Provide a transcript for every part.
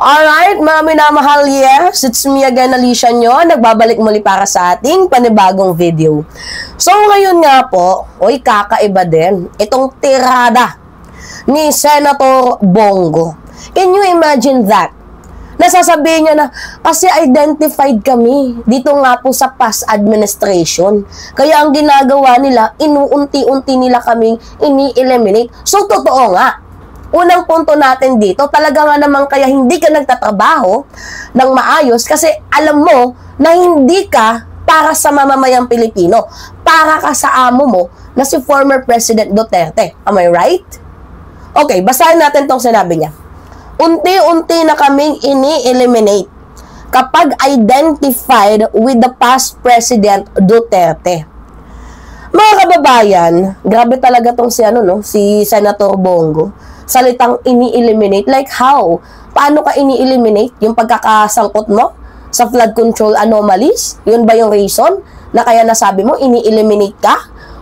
Alright, mga minamahal, yes, it's me again, Alicia nyo, nagbabalik muli para sa ating panibagong video. So, ngayon nga po, kakaiba din, itong tirada ni Senator Bongo. Can you imagine that? Nasasabihin niya na, kasi identified kami dito nga po sa past administration. Kaya ang ginagawa nila, inuunti-unti nila kaming ini-eliminate. So, totoo nga. Unang punto natin dito, talaga nga naman kaya hindi ka nagtatrabaho ng maayos kasi alam mo na hindi ka para sa mamamayang Pilipino. Para ka sa amo mo na si former President Duterte. Am I right? Okay, basahin natin tong sinabi niya. Unti-unti na kaming ini-eliminate kapag identified with the past President Duterte. Mga kababayan, grabe talaga tong si Senator Bongo. Salitang ini-eliminate, like how? Paano ka ini-eliminate? Yung pagkakasangkot mo sa flood control anomalies? Yun ba yung reason na kaya nasabi mo ini-eliminate ka?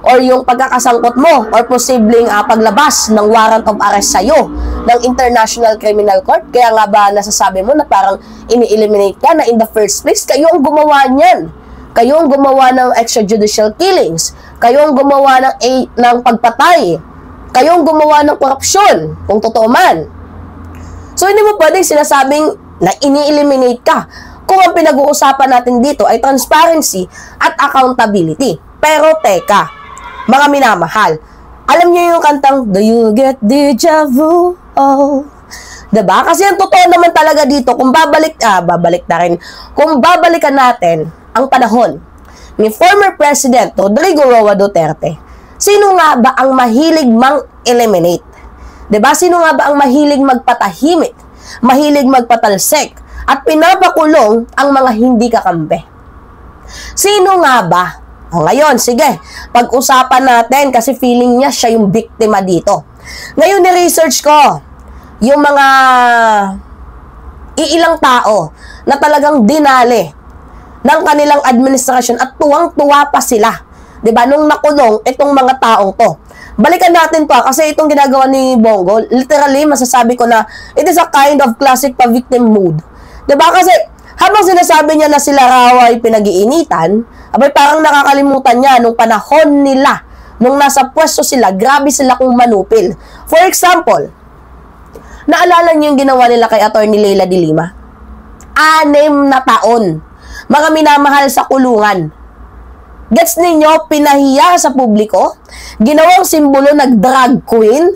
Or yung pagkakasangkot mo or posibleng paglabas ng warrant of arrest sa'yo ng International Criminal Court? Kaya nga ba nasasabi mo na parang ini-eliminate ka na in the first place? Kayo ang gumawa niyan. Kayo ang gumawa ng extrajudicial killings. Kayo ang gumawa ng pagpatay. Kayong gumawa ng korupsyon, kung totoo man. So, hindi mo pwedeng sinasabing na ini-eliminate ka kung ang pinag-uusapan natin dito ay transparency at accountability. Pero, teka, mga minamahal, alam niyo yung kantang, Do you get deja vu? Oh. Diba? Kasi ang totoo naman talaga dito, kung kung babalikan natin ang panahon ni former President Rodrigo Roa Duterte, sino nga ba ang mahilig mang-eliminate? Diba? Sino nga ba ang mahilig magpatahimik, mahilig magpatalsik, at pinapakulong ang mga hindi kakampi? Sino nga ba? Ngayon, sige, pag-usapan natin kasi feeling niya siya yung biktima dito. Ngayon, ni-research ko yung mga iilang tao na talagang dinali ng kanilang administrasyon at tuwang-tuwa pa sila. Diba? Nung nakulong itong mga taong to. Balikan natin to kasi itong ginagawa ni Bongo, literally masasabi ko na it is a kind of classic pa-victim mood. Diba? Kasi habang sinasabi niya na sila raw ay pinag-iinitan, abay parang nakakalimutan niya nung panahon nila, nung nasa pwesto sila, grabe sila kung manupil. For example, naalala niyo yung ginawa nila kay Atty. Leila de Lima? 6 na taon. Mga minamahal sa kulungan. Gets ninyo, pinahiya sa publiko, ginawang simbolo nag-drag queen,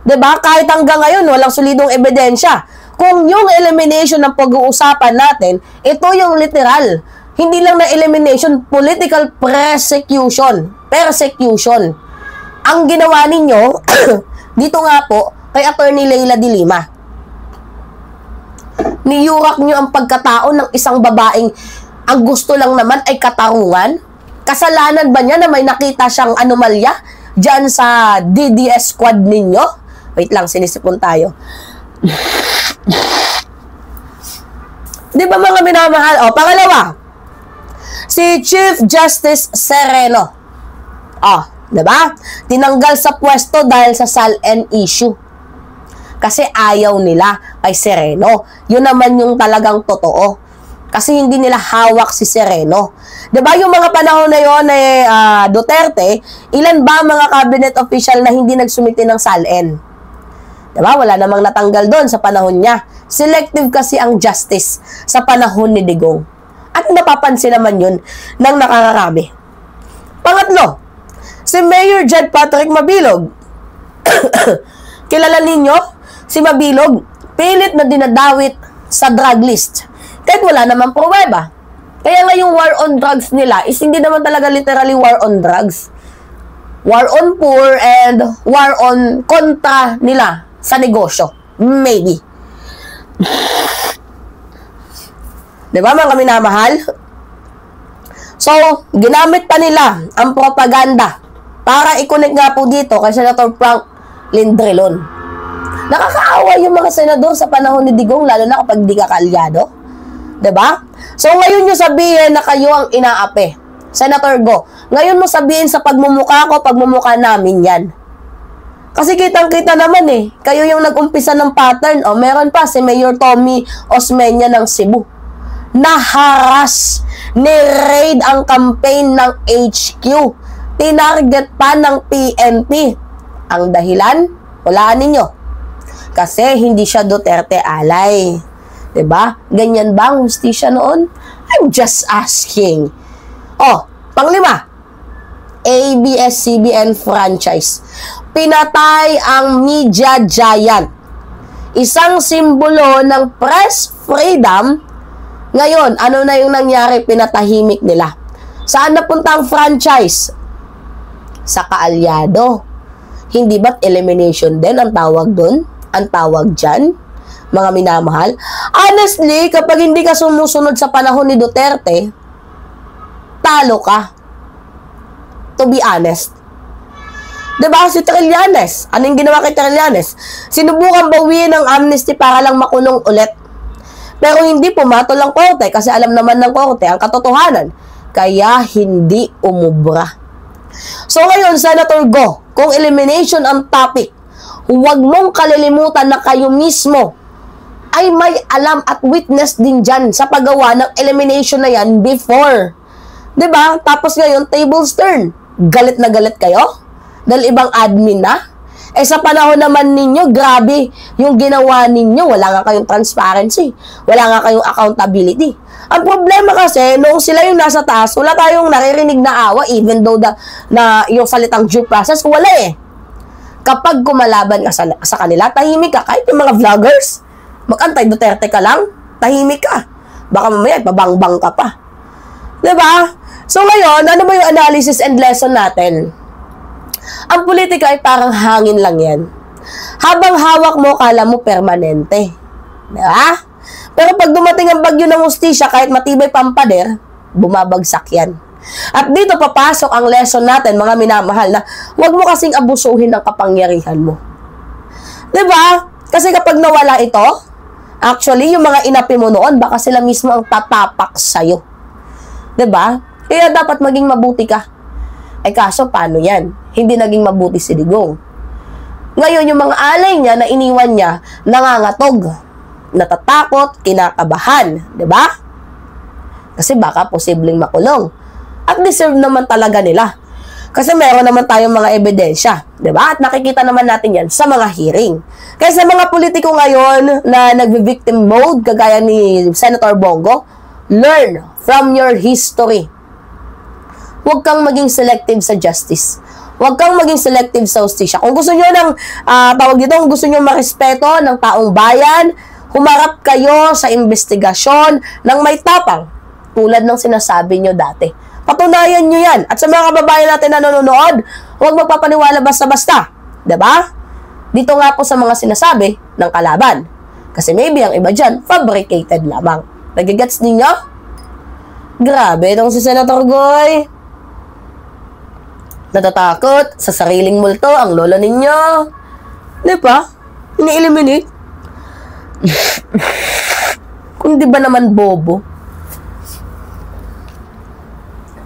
diba? Kahit hanggang ngayon, walang solidong ebidensya. Kung yung elimination ng pag-uusapan natin, ito yung literal. Hindi lang na elimination, political persecution. Ang ginawa ninyo, dito nga po, kay Atty. Leila de Lima. Niyurak nyo ang pagkatao ng isang babaeng ang gusto lang naman ay katarungan. Kasalanan ba niya na may nakita siyang anomalya dyan sa DDS squad ninyo? Wait lang, sinisipon tayo. Di ba mga minamahal? Pangalawa, si Chief Justice Sereno. Di ba? Tinanggal sa pwesto dahil sa SALN issue. Kasi ayaw nila kay Sereno. Yun naman yung talagang totoo. Kasi hindi nila hawak si Sereno. Diba yung mga panahon na yun Duterte, ilan ba mga cabinet official na hindi nagsumiti ng SALN? Diba? Wala namang natanggal doon sa panahon niya. Selective kasi ang justice sa panahon ni Digong. At napapansin naman yun ng nakararami. Pangatlo, si Mayor Jed Patrick Mabilog. Kilala ninyo? Si Mabilog, pilit na dinadawit sa drug list. Kahit wala namang pruweba. Kaya nga yung war on drugs nila is hindi naman talaga literally war on drugs. War on poor and war on kontra nila sa negosyo. Maybe. Diba mga minamahal? So, ginamit pa nila ang propaganda para i-connect nga po dito kay Senator Frank Lindrelon. Nakakaawa yung mga senador sa panahon ni Digong, lalo na kapag di ka kaalyado. Diba? So, ngayon nyo sabihin na kayo ang inaapi. Senator Go, ngayon mo sabihin sa pagmumukha ko, pagmumukha namin yan. Kasi kitang-kita naman eh. Kayo yung nag-umpisa ng pattern. O, meron pa si Mayor Tommy Osmeña ng Cebu. Naharas, ni-raid ang campaign ng HQ. Tinarget pa ng PNP. Ang dahilan, walaan ninyo. Kasi hindi siya Duterte alay. Diba? Ganyan ba ang hustisya noon? I'm just asking. Oh, panglima, ABS-CBN franchise. Pinatay ang media giant. Isang simbolo ng press freedom. Ngayon, ano na yung nangyari? Pinatahimik nila. Saan napunta ang franchise? Sa kaalyado. Hindi ba't elimination din ang tawag doon? Ang tawag dyan? Mga minamahal? Honestly, kapag hindi ka sumusunod sa panahon ni Duterte, talo ka. To be honest. Diba si Trillanes? Anong ginawa kay Trillanes? Sinubukan bawiin ng amnesty para lang makulong ulit. Pero hindi pumatol ang korte kasi alam naman ng korte ang katotohanan. Kaya hindi umubra. So ngayon, Senator Go, kung elimination ang topic, huwag mong kalilimutan na kayo mismo ay may alam at witness din dyan sa paggawa ng elimination na yan before. Diba? Tapos ngayon, tables turn. Galit na galit kayo? Dahil ibang admin na? Eh sa panahon naman ninyo, grabe yung ginawa ninyo. Wala nga kayong transparency. Wala nga kayong accountability. Ang problema kasi, noong sila yung nasa taas, wala tayong naririnig na awa, even though na yung salitang due process, wala eh. Kapag kumalaban ka sa kanila, tahimik ka. Kahit yung mga vloggers, mag-antay Duterte ka lang, tahimik ka. Baka mamaya, pabangbang ka pa. Diba? So ngayon, ano ba yung analysis and lesson natin? Ang politika ay parang hangin lang yan. Habang hawak mo, kala mo permanente. Diba? Pero pag dumating ang bagyo ng hustisya, kahit matibay pampader, bumabagsak yan. At dito papasok ang lesson natin, mga minamahal, na huwag mo kasing abusuhin ng kapangyarihan mo. Diba? Kasi kapag nawala ito, actually, yung mga inapi mo noon, baka sila mismo ang tatapak sa'yo. Diba? Kaya dapat maging mabuti ka. Ay kaso, paano yan? Hindi naging mabuti si Digong. Ngayon, yung mga alay niya na iniwan niya, nangangatog, natatakot, kinakabahan. Diba? Kasi baka posibleng makulong. At deserve naman talaga nila. Kasi meron naman tayong mga ebidensya. Diba? At nakikita naman natin yan sa mga hearing. Kaya sa mga politiko ngayon na nagvi-victim mode, kagaya ni Senator Bongo, learn from your history. Huwag kang maging selective sa justice. Huwag kang maging selective sa hustisya. Kung gusto nyo ng, kung gusto nyo marespeto ng taong bayan, humarap kayo sa investigasyon ng may tapang, tulad ng sinasabi nyo dati. Patunayan nyo yan. At sa mga kababayan natin na nanonood, huwag magpapaniwala basta-basta. Diba? Dito nga po sa mga sinasabi ng kalaban. Kasi maybe ang iba dyan, fabricated lamang. Nagigets ninyo? Grabe itong si Senator Goy. Natatakot sa sariling multo ang lolo ninyo. Di ba? Ini-eliminate. Kung di ba naman bobo.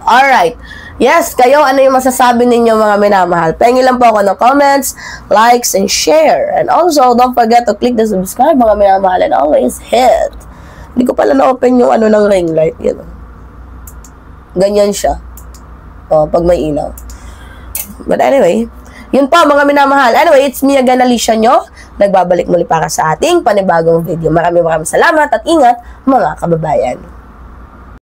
Alright. Yes, kayo, ano yung masasabi ninyo mga minamahal? Pengi lang po ako ng comments, likes, and share. And also, don't forget to click the subscribe mga minamahal and always hit. Hindi ko pala na-open yung ano ng ring light. Yun. Ganyan siya. O, pag may ilaw. But anyway, yun po mga minamahal. Anyway, it's me again, Alicia nyo. Nagbabalik muli para sa ating panibagong video. Maraming salamat at ingat mga kababayan.